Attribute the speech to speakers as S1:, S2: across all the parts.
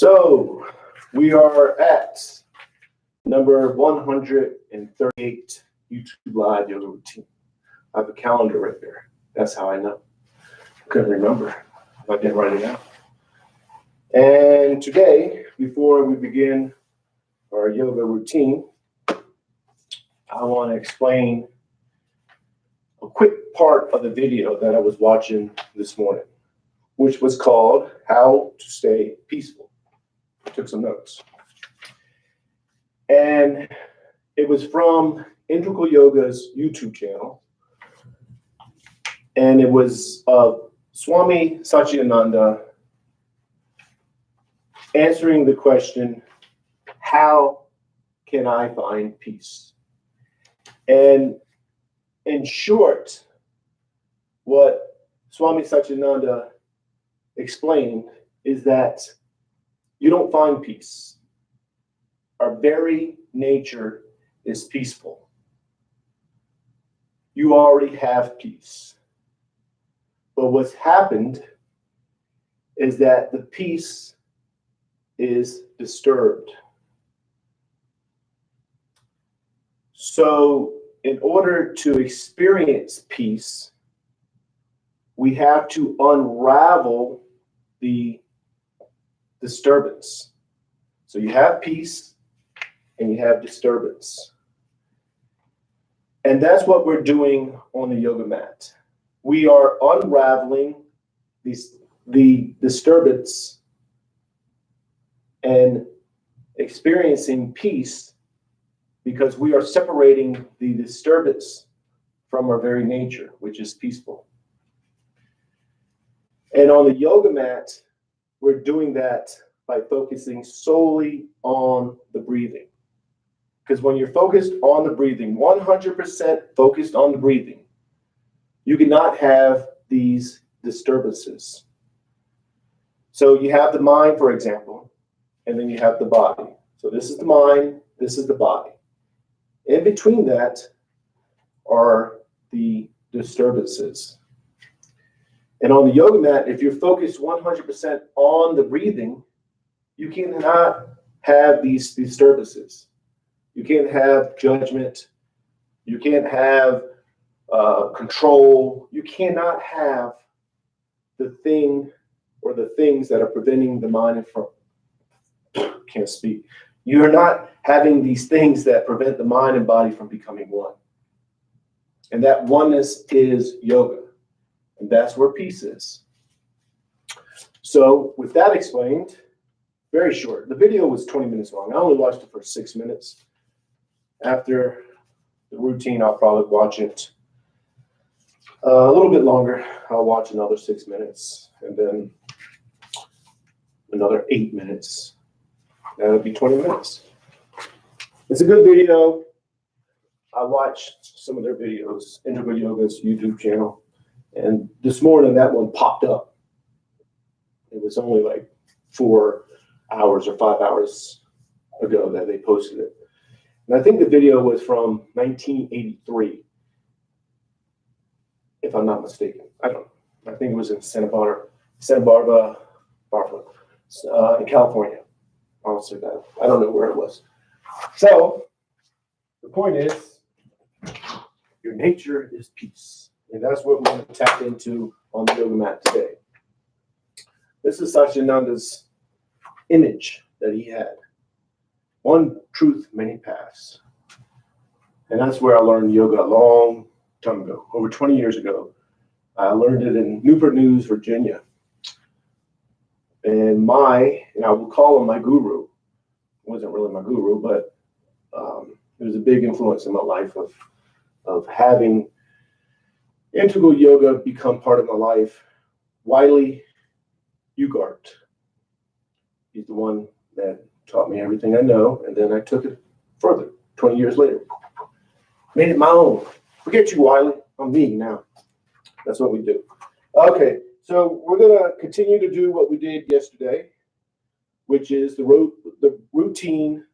S1: So we are at number 138 YouTube Live Yoga Routine. I have a calendar right there. That's how I know. I couldn't remember if I didn't write it down. And today, before we begin our yoga routine, I want to explain a quick part of the video that I was watching this morning, which was called How to Stay Peaceful. I took some notes. And it was from Integral Yoga's YouTube channel. And it was Swami Satchidananda answering the question, how can I find peace? And in short, what Swami Satchidananda explained is that you don't find peace. Our very nature is peaceful. You already have peace. But what's happened is that the peace is disturbed. So in order to experience peace, we have to unravel the disturbance. So you have peace and you have disturbance. And that's what we're doing on the yoga mat. We are unraveling the disturbance and experiencing peace because we are separating the disturbance from our very nature, which is peaceful. And on the yoga mat, we're doing that by focusing solely on the breathing. Because when you're focused on the breathing, 100% focused on the breathing, you cannot have these disturbances. So you have the mind, for example, and then you have the body. So this is the mind, this is the body. In between that are the disturbances. And on the yoga mat, if you're focused 100% on the breathing, you cannot have these disturbances. You can't have judgment. You can't have control. You cannot have the thing or the things that are preventing the mind from, can't speak. You're not having these things that prevent the mind and body from becoming one. And that oneness is yoga. And that's where peace is. So with that explained, very short. The video was 20 minutes long. I only watched it for 6 minutes. After the routine, I'll probably watch it a little bit longer. I'll watch another 6 minutes and then another 8 minutes. That'll be 20 minutes. It's a good video. I watched some of their videos, Integral Yoga's YouTube channel. And this morning, that one popped up. It was only like 4 hours or 5 hours ago that they posted it. And I think the video was from 1983, if I'm not mistaken. I think it was in Santa Barbara, in California. I'll say that. I don't know where it was. So the point is, your nature is peace. And that's what we're going to tap into on the yoga mat today. This is Satchidananda's image that he had. One truth, many paths. And that's where I learned yoga a long time ago, over 20 years ago. I learned it in Newport News, Virginia. And I will call him my guru. It wasn't really my guru, but it was a big influence in my life of having integral yoga become part of my life. Wiley Ugart. He's the one that taught me everything I know, and then I took it further 20 years later. Made it my own. Forget you, Wiley. I'm me now. That's what we do. Okay, so we're going to continue to do what we did yesterday, which is the routine.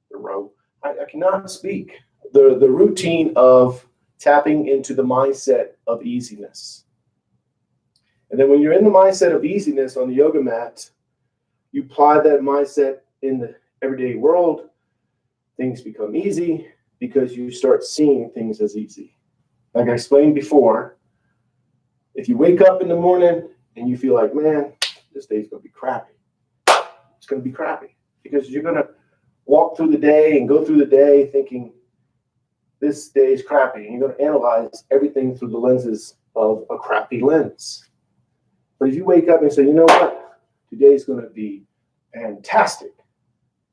S1: I cannot speak. The routine of tapping into the mindset of easiness. And then when you're in the mindset of easiness on the yoga mat, You apply that mindset in the everyday world, things become easy because you start seeing things as easy. Like I explained before, if you wake up in the morning and you feel like, man, this day's going to be crappy. It's going to be crappy because you're going to walk through the day and go through the day thinking this day is crappy. And you're going to analyze everything through the lenses of a crappy lens. But if you wake up and say, you know what, today's going to be fantastic.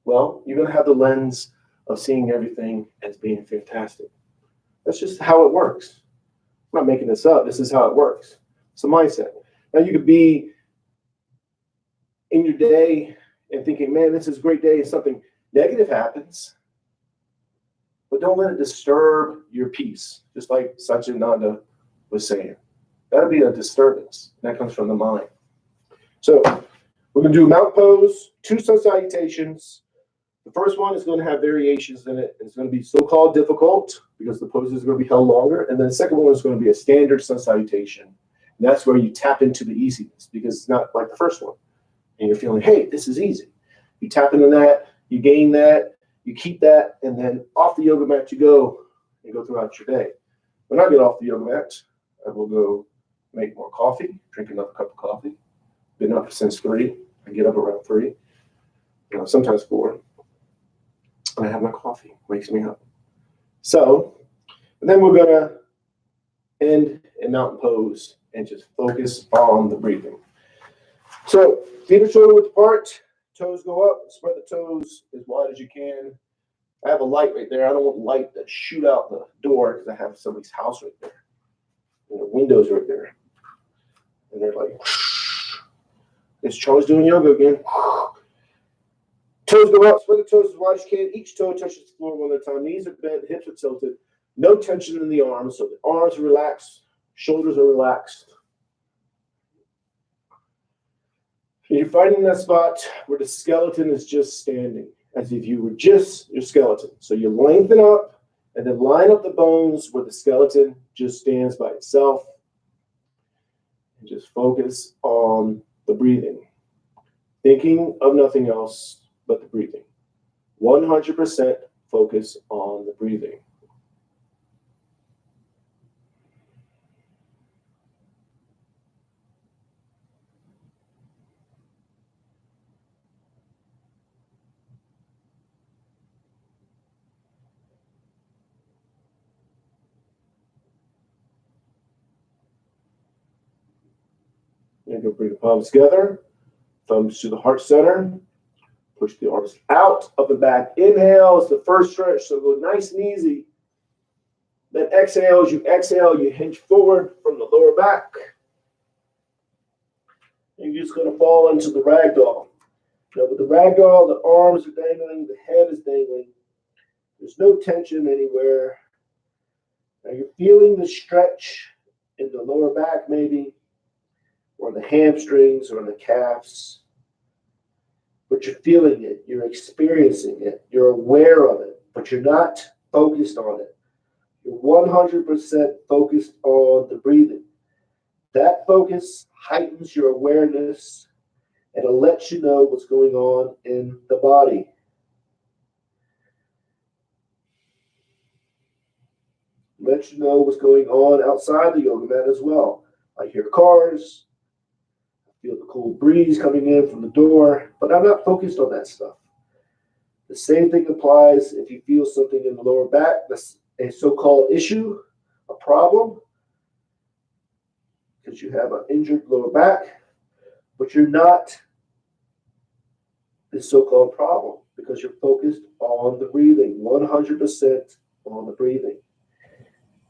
S1: Well, you're going to have the lens of seeing everything as being fantastic. That's just how it works. I'm not making this up. This is how it works. It's a mindset. Now you could be in your day and thinking, man, this is a great day, and something negative happens. But don't let it disturb your peace, just like Satchidananda was saying. That'll be a disturbance. That comes from the mind. So we're going to do a mountain pose, 2 sun salutations. The first one is going to have variations in it. It's going to be so-called difficult because the pose is going to be held longer. And then the second one is going to be a standard sun salutation. And that's where you tap into the easiness because it's not like the first one. And you're feeling, hey, this is easy. You tap into that, you gain that, you keep that, and then off the yoga mat you go and go throughout your day. When I get off the yoga mat, I will go make more coffee, drink another cup of coffee. Been up since 3. I get up around 3, sometimes 4. And I have my coffee, wakes me up. So, and then we're going to end in mountain pose and just focus on the breathing. So, feet are shoulder width apart, toes go up, spread the toes as wide as you can. I have a light right there. I don't want light to shoot out the door because I have somebody's house right there. And the windows right there. And they're like, it's Charles doing yoga again. Toes go up, spread the toes as wide as you can. Each toe touches the floor one at a time. Knees are bent, hips are tilted. No tension in the arms, so the arms are relaxed, shoulders are relaxed. And you're finding that spot where the skeleton is just standing, as if you were just your skeleton. So you lengthen up and then line up the bones where the skeleton just stands by itself. And just focus on the breathing. Thinking of nothing else but the breathing. 100% focus on the breathing. You're going to bring the palms together, thumbs to the heart center. Push the arms out, up and back. Inhale is the first stretch, so go nice and easy. Then exhale, as you exhale, you hinge forward from the lower back. And you're just going to fall into the ragdoll. Now with the ragdoll, the arms are dangling, the head is dangling. There's no tension anywhere. Now you're feeling the stretch in the lower back maybe, or the hamstrings or the calves. But you're feeling it, you're experiencing it, you're aware of it, but you're not focused on it. You're 100% focused on the breathing. That focus heightens your awareness and it lets you know what's going on in the body. Lets you know what's going on outside the yoga mat as well. I hear cars. Feel the cold breeze coming in from the door, but I'm not focused on that stuff. The same thing applies if you feel something in the lower back, that's a so-called issue, a problem, because you have an injured lower back, but you're not this so-called problem because you're focused on the breathing, 100% on the breathing.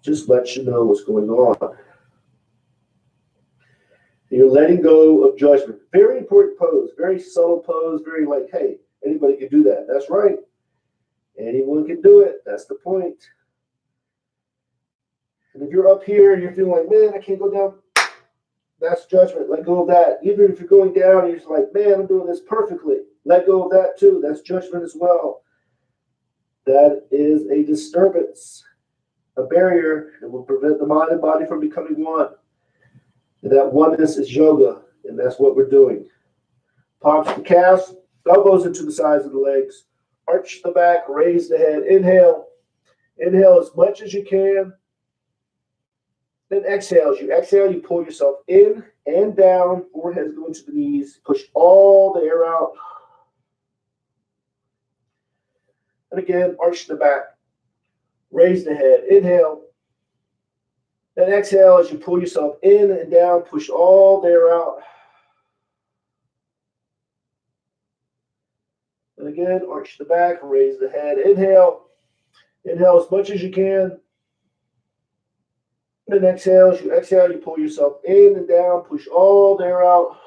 S1: Just lets you know what's going on. You're letting go of judgment. Very important pose, very subtle pose, very like, hey, anybody can do that. That's right. Anyone can do it. That's the point. And if you're up here and you're feeling like, man, I can't go down, that's judgment. Let go of that. Even if you're going down and you're just like, man, I'm doing this perfectly. Let go of that too. That's judgment as well. That is a disturbance, a barrier that will prevent the mind and body from becoming one. And that oneness is yoga, and that's what we're doing. Palms to the calves, elbows into the sides of the legs. Arch the back, raise the head. Inhale. Inhale as much as you can. Then exhale. As you exhale, you pull yourself in and down. Forehead's going to the knees. Push all the air out. And again, arch the back. Raise the head. Inhale. Then exhale as you pull yourself in and down. Push all the air out. And again, arch the back. Raise the head. Inhale. Inhale as much as you can. Then exhale. As you exhale, you pull yourself in and down. Push all the air out.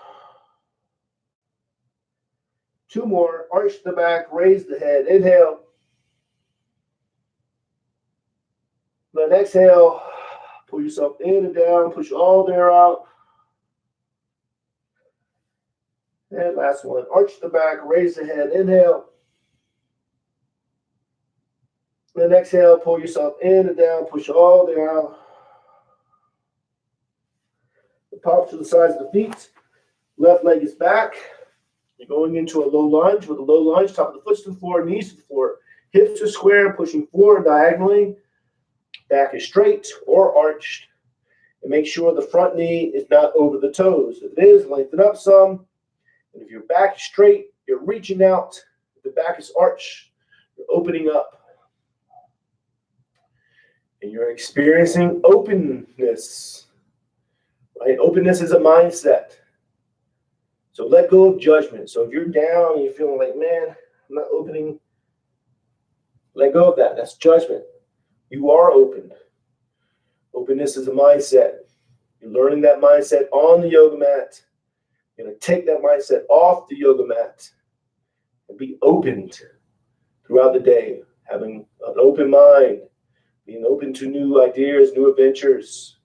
S1: 2 more. Arch the back. Raise the head. Inhale. Then exhale. Pull yourself in and down. Push all the air out. And last one. Arch the back. Raise the head. Inhale. Then exhale. Pull yourself in and down. Push all the air out. The palms to the sides of the feet. Left leg is back. You're going into a low lunge. With a low lunge, top of the foot to the floor, knees to the floor. Hips are square, pushing forward diagonally. Back is straight or arched. And make sure the front knee is not over the toes. If it is, lengthen up some. And if your back is straight, you're reaching out. If the back is arched, you're opening up. And you're experiencing openness. Right? Openness is a mindset. So let go of judgment. So if you're down and you're feeling like, man, I'm not opening, let go of that. That's judgment. You are open. Openness is a mindset. You're learning that mindset on the yoga mat. You're going to take that mindset off the yoga mat and be opened throughout the day, having an open mind, being open to new ideas, new adventures,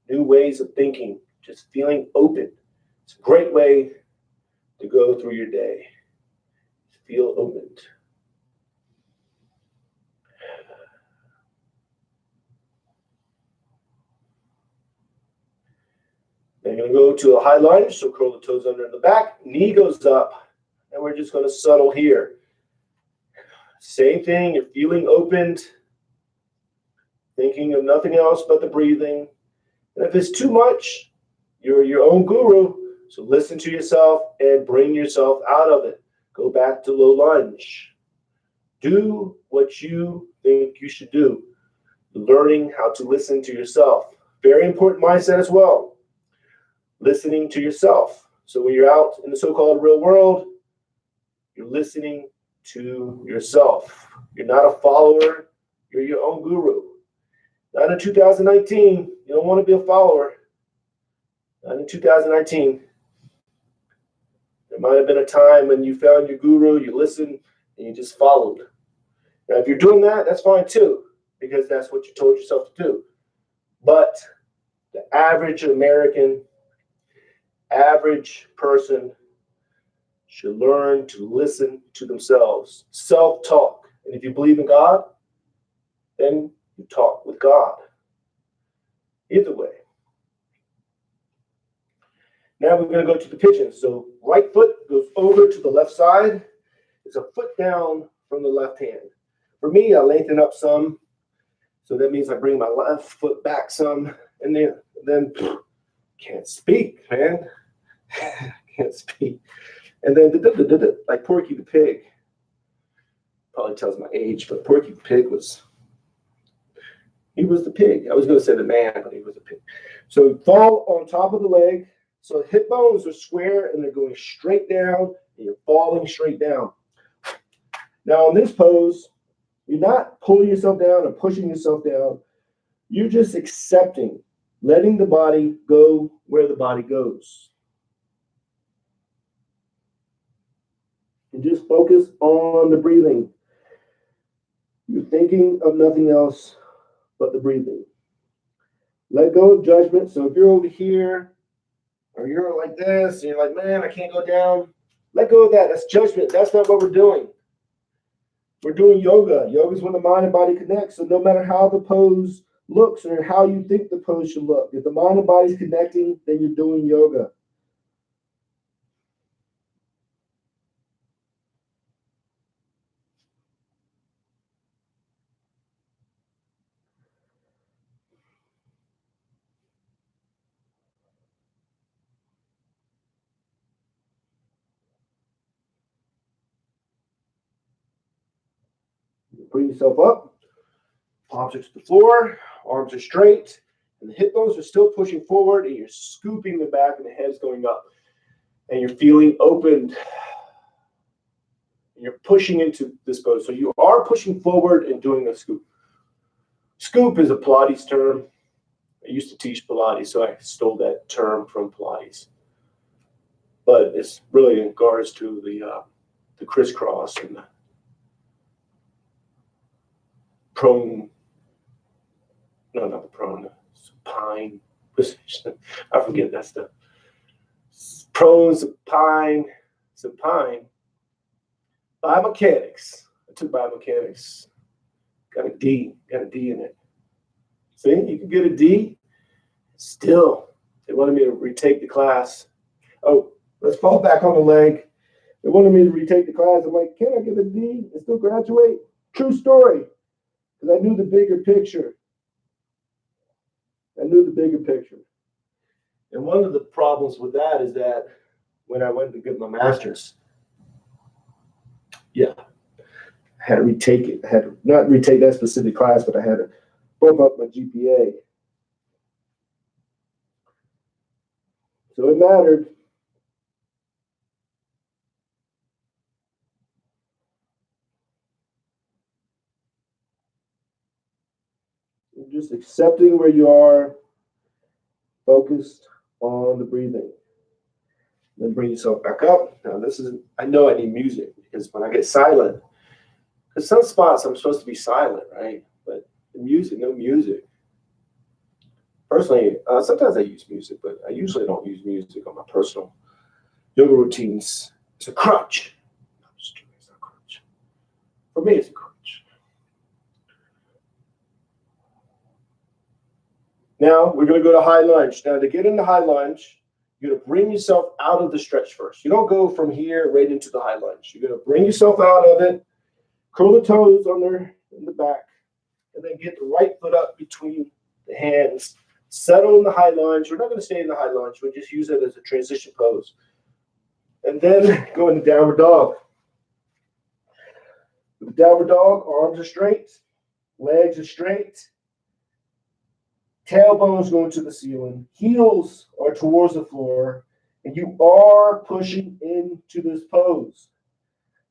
S1: new ways of thinking, just feeling open. It's a great way to go through your day. Feel opened. Then you're going to go to a high lunge, so curl the toes under the back, knee goes up, and we're just going to settle here. Same thing, you're feeling opened, thinking of nothing else but the breathing. And if it's too much, you're your own guru, so listen to yourself and bring yourself out of it. Go back to low lunge. Do what you think you should do. Learning how to listen to yourself. Very important mindset as well. Listening to yourself. So when you're out in the so-called real world, you're listening to yourself. You're not a follower. You're your own guru. Not in 2019. You don't want to be a follower. Not in 2019. There might have been a time when you found your guru, you listened, and you just followed. Now, if you're doing that, that's fine too, because that's what you told yourself to do. But the average American, average person should learn to listen to themselves. Self-talk. And if you believe in God, then you talk with God. Either way. Now we're going to go to the pigeon. So right foot goes over to the left side. It's a foot down from the left hand. For me, I lengthen up some. So that means I bring my left foot back some. And then can't speak, man. Can't speak. And then like Porky the Pig. Probably tells my age, but Porky the Pig was the pig. I was going to say the man, but he was a pig. So fall on top of the leg. So hip bones are square and they're going straight down and you're falling straight down. Now in this pose, you're not pulling yourself down or pushing yourself down. You're just accepting, letting the body go where the body goes. And just focus on the breathing. You're thinking of nothing else but the breathing. Let go of judgment. So if you're over here, or you're like this, and you're like, man, I can't go down. Let go of that. That's judgment. That's not what we're doing. We're doing yoga. Yoga is when the mind and body connect. So no matter how the pose looks or how you think the pose should look, if the mind and body is connecting, then you're doing yoga. Bring yourself up. Palms are to the floor. Arms are straight. And the hip bones are still pushing forward. And you're scooping the back and the head's going up. And you're feeling opened. And you're pushing into this pose. So you are pushing forward and doing a scoop. Scoop is a Pilates term. I used to teach Pilates, so I stole that term from Pilates. But it's really in regards to the crisscross and the prone. No, not the prone. Supine position. I forget that stuff. Prone, supine. Biomechanics. I took biomechanics. Got a D in it. See, you can get a D. Still, they wanted me to retake the class. Oh, let's fall back on the leg. They wanted me to retake the class. I'm like, can I get a D and still graduate? True story. Because I knew the bigger picture. And one of the problems with that is that when I went to get my master's, I had to retake it. I had to not retake that specific class, but I had to bump up my GPA. So it mattered. You're just accepting where you are, focused on the breathing. Then bring yourself back up. Now I know I need music because when I get silent, because some spots I'm supposed to be silent, right? But the music, no music. Personally, sometimes I use music, but I usually don't use music on my personal yoga routines. It's a crutch. It's not a crutch. For me, it's a crutch. Now, we're going to go to high lunge. Now, to get into high lunge, you're going to bring yourself out of the stretch first. You don't go from here right into the high lunge. You're going to bring yourself out of it, curl the toes under in the back, and then get the right foot up between the hands. Settle in the high lunge. We're not going to stay in the high lunge. We'll just use it as a transition pose. And then go into downward dog. With downward dog, arms are straight, legs are straight, tailbones going to the ceiling, heels are towards the floor, and you are pushing into this pose.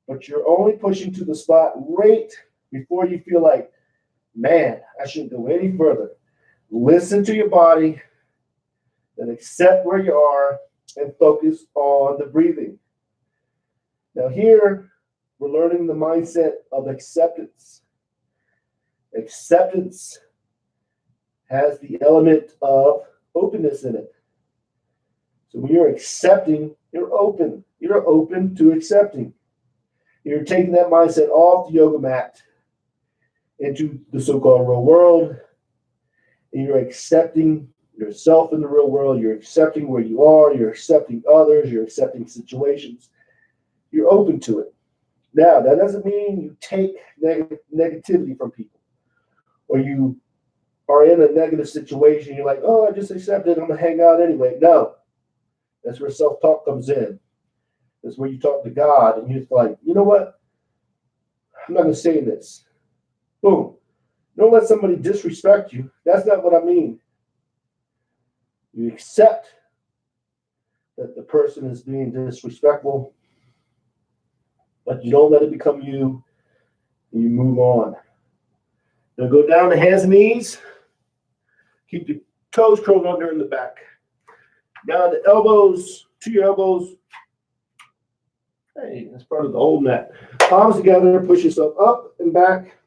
S1: But you're only pushing to the spot right before you feel like, man, I shouldn't go any further. Listen to your body and accept where you are and focus on the breathing. Now here, we're learning the mindset of acceptance. Acceptance has the element of openness in it. So when you're accepting, you're open. You're open to accepting. You're taking that mindset off the yoga mat into the so-called real world. And you're accepting yourself in the real world. You're accepting where you are. You're accepting others. You're accepting situations. You're open to it. Now, that doesn't mean you take negativity from people, or you are in a negative situation. You're like, oh, I just accepted. I'm going to hang out anyway. No. That's where self-talk comes in. That's where you talk to God, and you're like, you know what? I'm not going to say this. Boom. Don't let somebody disrespect you. That's not what I mean. You accept that the person is being disrespectful, but you don't let it become you, and you move on. Now go down to hands and knees. Keep your toes curled under in the back. Down to elbows, to your elbows. Hey, that's part of the old mat. Palms together, push yourself up and back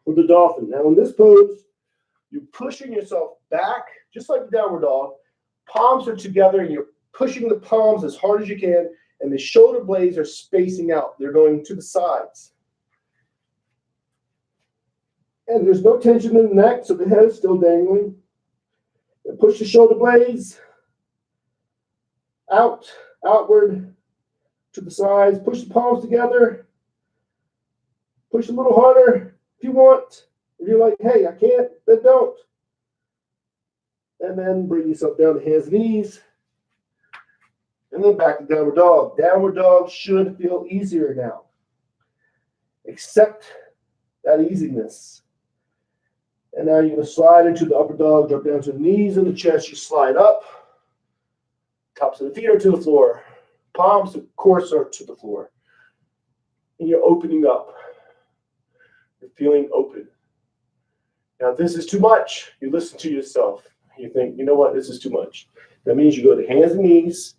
S1: with the dolphin. Now in this pose, you're pushing yourself back, just like the downward dog. Palms are together, and you're pushing the palms as hard as you can, and the shoulder blades are spacing out. They're going to the sides. And there's no tension in the neck, so the head is still dangling. And push the shoulder blades outward to the sides. Push the palms together. Push a little harder if you want. If you're like, hey, I can't, then don't. And then bring yourself down to hands and knees. And then back to downward dog. Downward dog should feel easier now. Accept that easiness. And now you're going to slide into the upper dog, drop down to the knees and the chest. You slide up. Tops of the feet are to the floor. Palms, of course, are to the floor. And you're opening up. You're feeling open. Now, if this is too much, you listen to yourself. You think, you know what, this is too much. That means you go to hands and knees,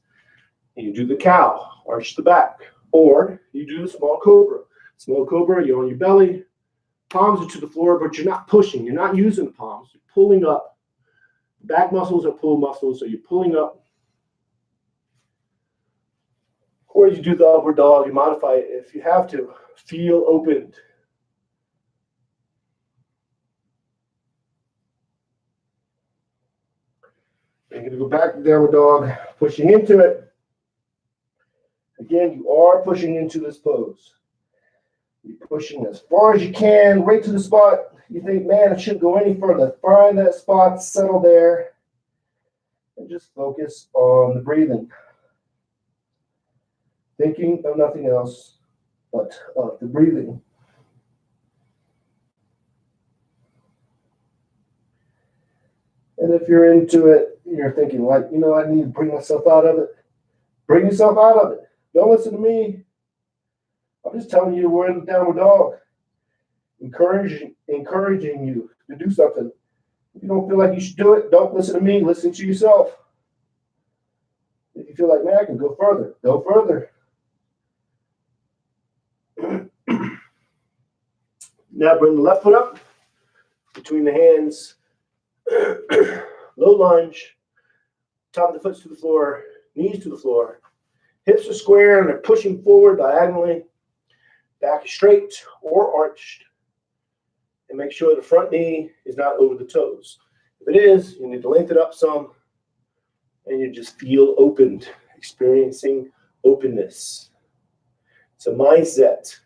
S1: and you do the cow, arch the back. Or you do the small cobra. Small cobra, you're on your belly. Palms are to the floor, but you're not pushing. You're not using the palms. You're pulling up. Back muscles are pull muscles, so you're pulling up. Or you do the upward dog. You modify it if you have to. Feel opened. You're going to go back to downward dog, pushing into it. Again, you are pushing into this pose. You're pushing as far as you can, right to the spot. You think, man, I shouldn't go any further. Find that spot, settle there, and just focus on the breathing. Thinking of nothing else but of the breathing. And if you're into it, you're thinking, like, you know, I need to bring myself out of it. Bring yourself out of it. Don't listen to me. I'm just telling you we're in the downward dog. Encouraging you to do something. If you don't feel like you should do it, don't listen to me. Listen to yourself. If you feel like, man, I can go further, go further. Now bring the left foot up between the hands. Low lunge. Top of the foot to the floor. Knees to the floor. Hips are square and they're pushing forward diagonally. Back is straight or arched. And make sure the front knee is not over the toes. If it is, you need to lengthen up some. And you just feel opened. Experiencing openness. It's a mindset.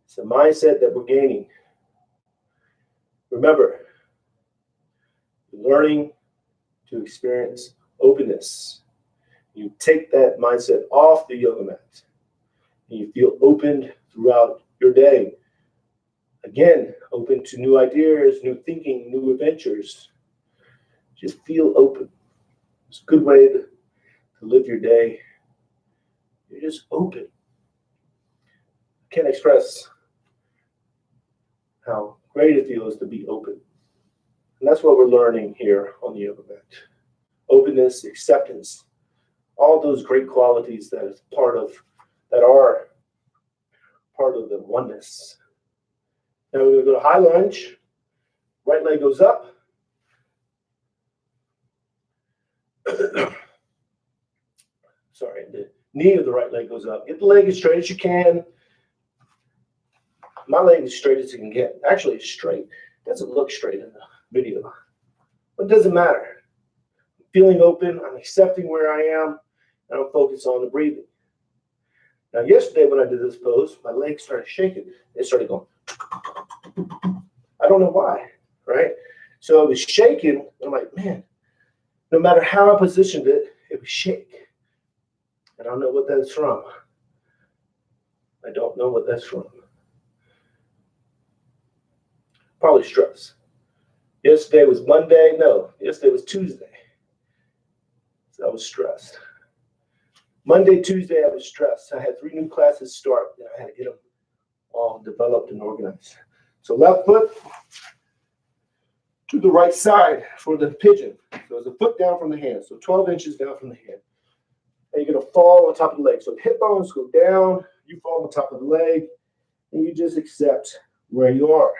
S1: It's a mindset that we're gaining. Remember, you're learning to experience openness. You take that mindset off the yoga mat. And you feel opened throughout your day. Again, open to new ideas, new thinking, new adventures. Just feel open. It's a good way to live your day. You're just open. I can't express how great it feels to be open. And that's what we're learning here on the yoga mat. Openness, acceptance, all those great qualities that are part of the oneness. Now we're going to go to high lunge. Right leg goes up. Sorry, the knee of the right leg goes up. Get the leg as straight as you can. My leg is straight as you can get. Actually, it's straight. It doesn't look straight in the video. But it doesn't matter. I'm feeling open. I'm accepting where I am. And I'm focused on the breathing. Now, yesterday when I did this pose, my legs started shaking. It started going. I don't know why, right? So it was shaking. I'm like, man, no matter how I positioned it, it would shake. I don't know what that's from. I don't know what that's from. Probably stress. Yesterday was Monday. No, yesterday was Tuesday. So I was stressed. Monday, Tuesday, I was stressed. I had 3 new classes start, and I had to get them all developed and organized. So left foot to the right side for the pigeon. So it's a foot down from the hand. So 12 inches down from the hand. And you're going to fall on top of the leg. So hip bones go down. You fall on top of the leg. And you just accept where you are.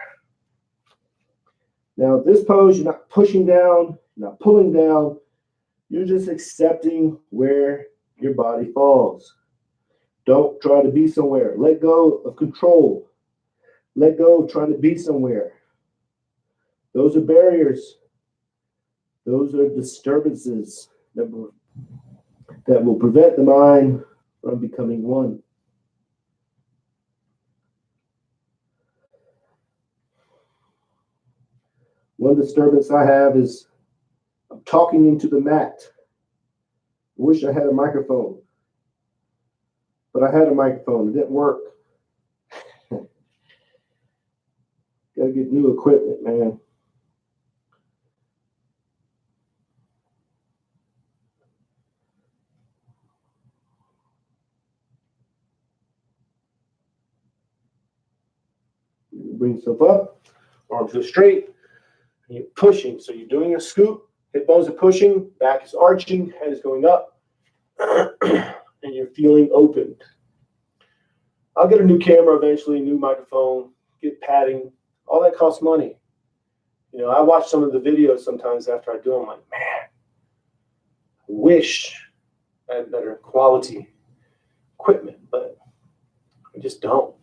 S1: Now, this pose, you're not pushing down. You're not pulling down. You're just accepting where your body falls. Don't try to be somewhere. Let go of control. Let go of trying to be somewhere. Those are barriers. Those are disturbances that will prevent the mind from becoming one. One disturbance I have is I'm talking into the mat. I wish I had a microphone. But I had a microphone. It didn't work. Gotta get new equipment, man. You bring yourself up, arms go straight, and you're pushing. So you're doing a scoop, hip bones are pushing, back is arching, head is going up, and you're feeling open. I'll get a new camera eventually, new microphone, get padding. All that costs money. You know, I watch some of the videos sometimes after I do them. I'm like, man, I wish I had better quality equipment, but I just don't.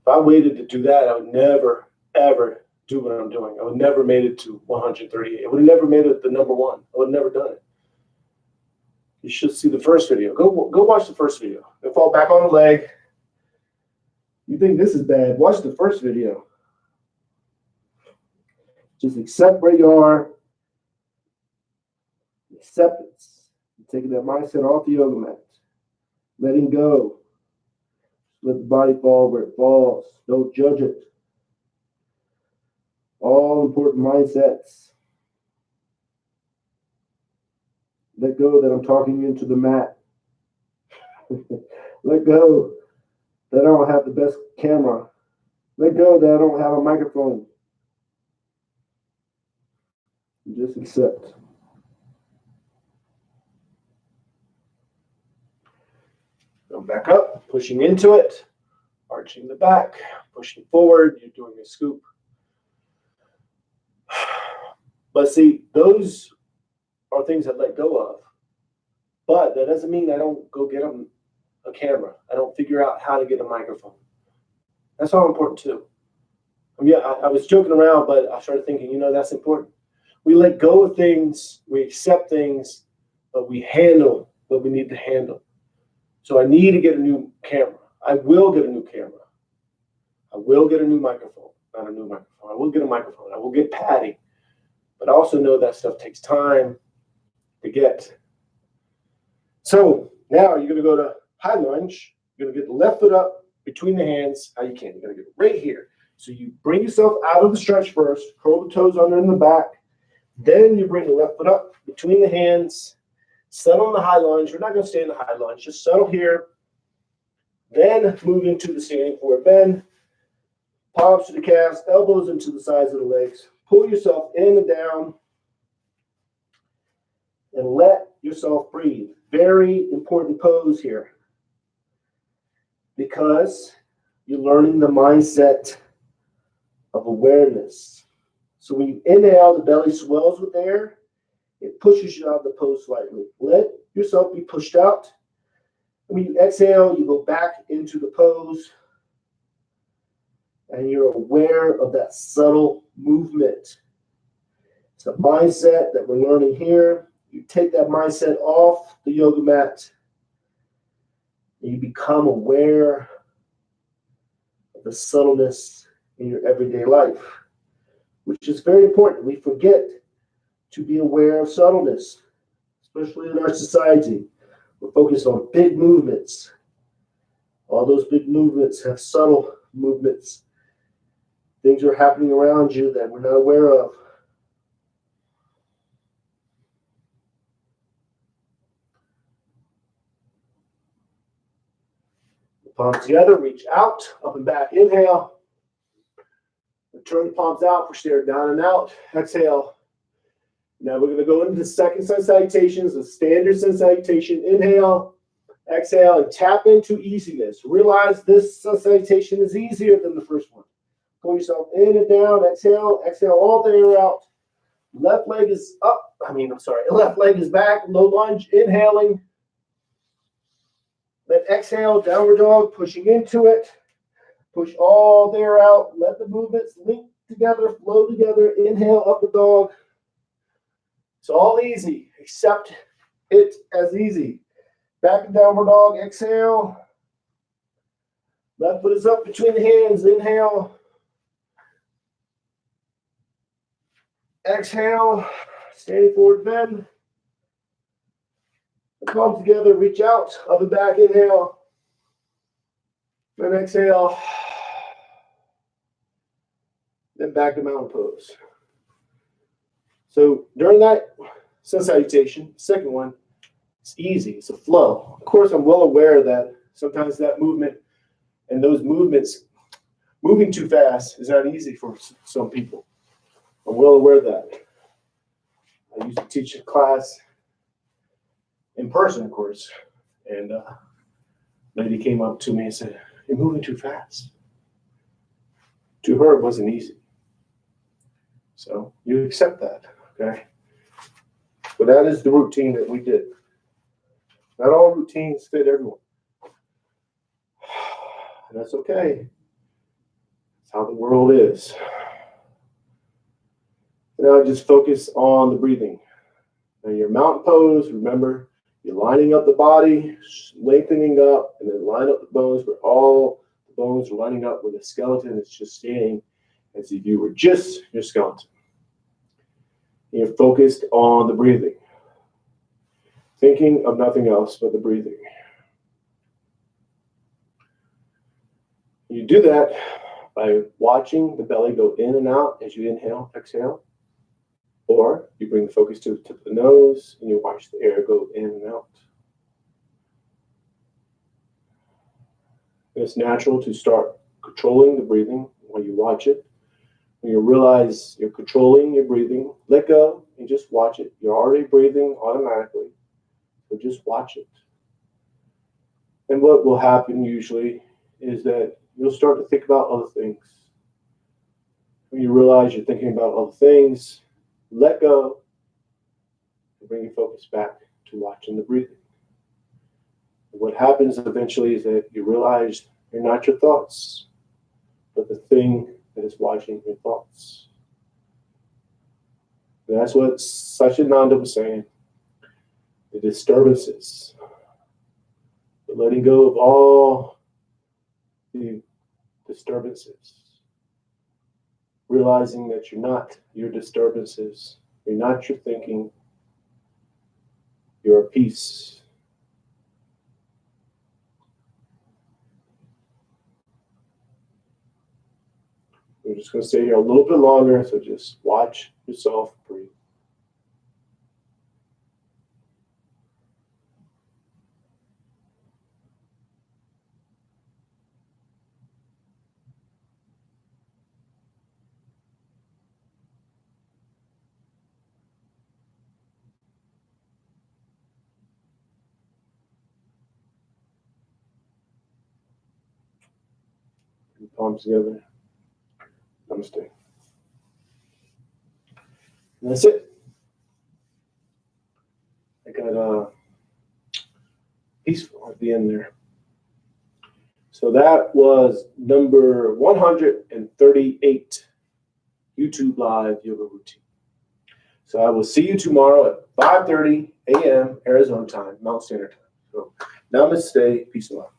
S1: If I waited to do that, I would never, ever do what I'm doing. I would never made it to 138. I would have never made it the number one. I would have never done it. You should see the first video. Go watch the first video. Then fall back on the leg. You think this is bad? Watch the first video. Just accept where you are. Acceptance. You're taking that mindset off the yoga mat. Letting go. Let the body fall where it falls. Don't judge it. All important mindsets. Let go that I'm talking into the mat. Let go that I don't have the best camera. Let go that I don't have a microphone. Just accept. Go back up, pushing into it, arching the back, pushing forward. You're doing a scoop. But see, those are things I let go of. But that doesn't mean I don't go get them a camera. I don't figure out how to get a microphone. That's all important too. I mean, I was joking around, but I started thinking, you know, that's important. We let go of things, we accept things, but we handle what we need to handle. So I need to get a new camera. I will get a new camera. I will get a new microphone. Not a new microphone. I will get a microphone. I will get padding. But I also know that stuff takes time to get. So now you're going to go to high lunge. You're going to get the left foot up between the hands. How you can. You're going to get it right here. So you bring yourself out of the stretch first. Curl the toes under in the back. Then you bring the left foot up between the hands. Settle in the high lunge. We're not going to stay in the high lunge. Just settle here. Then move into the standing forward bend. Palms to the calves, elbows into the sides of the legs. Pull yourself in and down. And let yourself breathe. Very important pose here. Because you're learning the mindset of awareness. So when you inhale, the belly swells with air. It pushes you out of the pose slightly. Let yourself be pushed out. When you exhale, you go back into the pose. And you're aware of that subtle movement. It's a mindset that we're learning here. You take that mindset off the yoga mat. And you become aware of the subtleness in your everyday life, which is very important. We forget to be aware of subtleness, especially in our society. We're focused on big movements. All those big movements have subtle movements. Things are happening around you that we're not aware of. Palms together, reach out, up and back. Inhale. Turn the palms out, push the air down and out. Exhale. Now we're going to go into the second sun salutations, the standard sun salutation. Inhale, exhale, and tap into easiness. Realize this sun salutation is easier than the first one. Pull yourself in and down. Exhale, exhale all the air out. Left leg is up. Left leg is back. Low lunge, inhaling. Then exhale, downward dog, pushing into it. Push all the air out. Let the movements link together, flow together. Inhale, upward dog. It's all easy. Accept it as easy. Back and downward dog. Exhale. Left foot is up between the hands. Inhale. Exhale. Standing forward bend. Palms together. Reach out. Up and back. Inhale. And exhale. Then back to mountain pose. So during that sun salutation, second one, it's easy. It's a flow. Of course, I'm well aware that sometimes that movement and those movements, moving too fast is not easy for some people. I'm well aware of that. I used to teach a class in person, of course, and a lady came up to me and said, "You're moving too fast." To her, it wasn't easy. So you accept that, okay? But that is the routine that we did. Not all routines fit everyone. And that's okay. That's how the world is. Now just focus on the breathing. Now your mountain pose, remember, you're lining up the body, lengthening up, and then line up the bones where all the bones are lining up where the skeleton is just standing as if you were just your skeleton. And you're focused on the breathing. Thinking of nothing else but the breathing. You do that by watching the belly go in and out as you inhale, exhale. Or you bring the focus to the tip of the nose and you watch the air go in and out. And it's natural to start controlling the breathing while you watch it. When you realize you're controlling your breathing, let go and just watch it. You're already breathing automatically, so just watch it. And what will happen usually is that you'll start to think about other things. When you realize you're thinking about other things, let go and bring your focus back to watching the breathing. And what happens eventually is that you realize you're not your thoughts, but the thing that is watching your thoughts. And that's what Satchidananda was saying. The disturbances. The letting go of all the disturbances. Realizing that you're not your disturbances. You're not your thinking. You're at peace. We're just going to stay here a little bit longer, so just watch yourself breathe. Palms together. Namaste. And that's it. I got peaceful at the end there. So that was number 138 YouTube Live Yoga Routine. So I will see you tomorrow at 5:30 a.m. Arizona time, Mountain Standard Time. So namaste, peace and love.